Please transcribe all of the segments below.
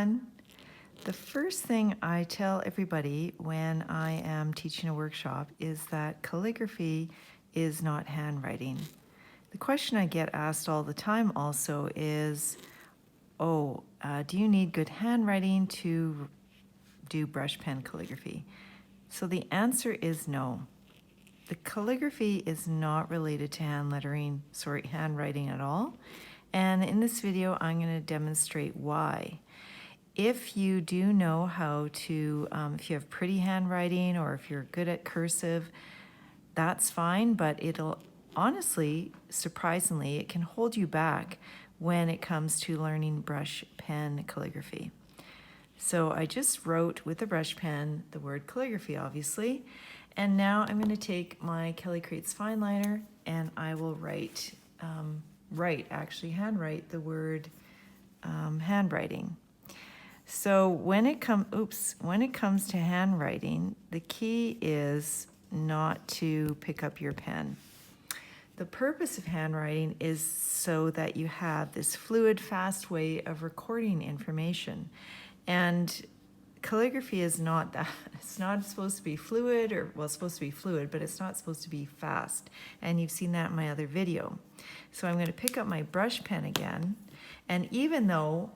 everyone. The first thing I tell everybody when I am teaching a workshop is that calligraphy is not handwriting. The question I get asked all the time also is, do you need good handwriting to do brush pen calligraphy? So the answer is no. The calligraphy is not related to handwriting at all. And in this video, I'm going to demonstrate why. If you do know how to, if you have pretty handwriting or if you're good at cursive, that's fine, but it'll honestly, surprisingly, it can hold you back when it comes to learning brush pen calligraphy. So I just wrote with a brush pen the word calligraphy, obviously, and now I'm going to take my KellyCreates fine liner and I will handwrite the word handwriting. So when it comes to handwriting, the key is not to pick up your pen. The purpose of handwriting is so that you have this fluid, fast way of recording information. And calligraphy is not that. It's not supposed to be fluid, it's supposed to be fluid, but it's not supposed to be fast. And you've seen that in my other video. So I'm going to pick up my brush pen again. And even though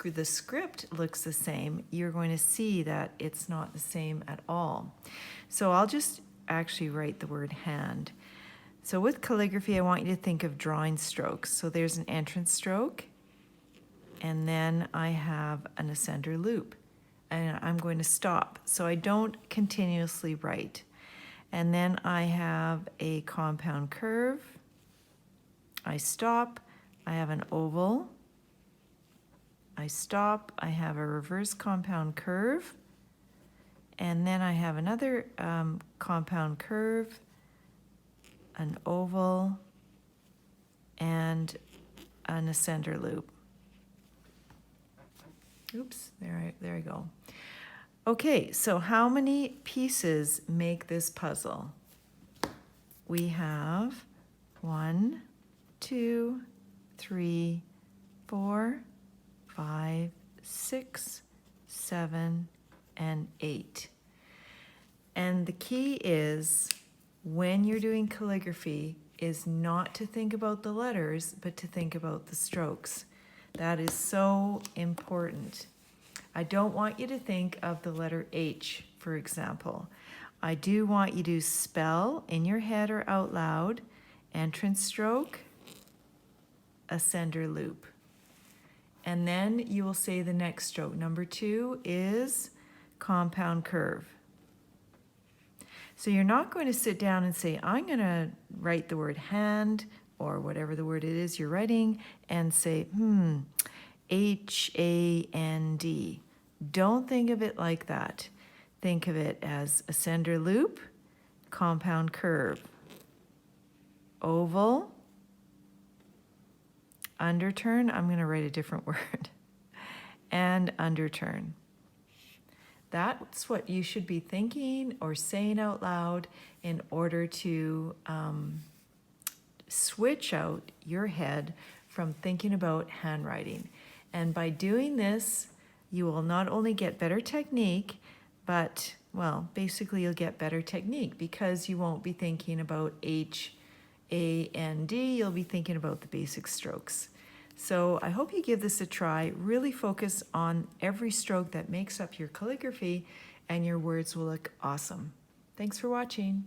the script looks the same, you're going to see that it's not the same at all. So I'll just actually write the word hand. So with calligraphy, I want you to think of drawing strokes. So there's an entrance stroke, and then I have an ascender loop, and I'm going to stop so I don't continuously write. And then I have a compound curve. I stop, I have an oval. I stop, I have a reverse compound curve, and then I have another compound curve, an oval, and an ascender loop. Oops, there I go. Okay, so how many pieces make this puzzle? We have 1, 2, 3, 4, 5, 6, 7, and 8. And the key is, when you're doing calligraphy, is not to think about the letters, but to think about the strokes. That is so important. I don't want you to think of the letter H, for example. I do want you to spell in your head or out loud, entrance stroke, ascender loop. And then you will say the next stroke. Number 2 is compound curve. So you're not going to sit down and say, I'm going to write the word hand, or whatever the word it is you're writing, and say, H-A-N-D. Don't think of it like that. Think of it as ascender loop, compound curve, oval, underturn, I'm going to write a different word, and underturn. That's what you should be thinking or saying out loud in order to switch out your head from thinking about handwriting. And by doing this, you will not only get better technique, but, well, basically you'll get better technique because you won't be thinking about H, A, and D, you'll be thinking about the basic strokes. So I hope you give this a try. Really focus on every stroke that makes up your calligraphy, and your words will look awesome. Thanks for watching.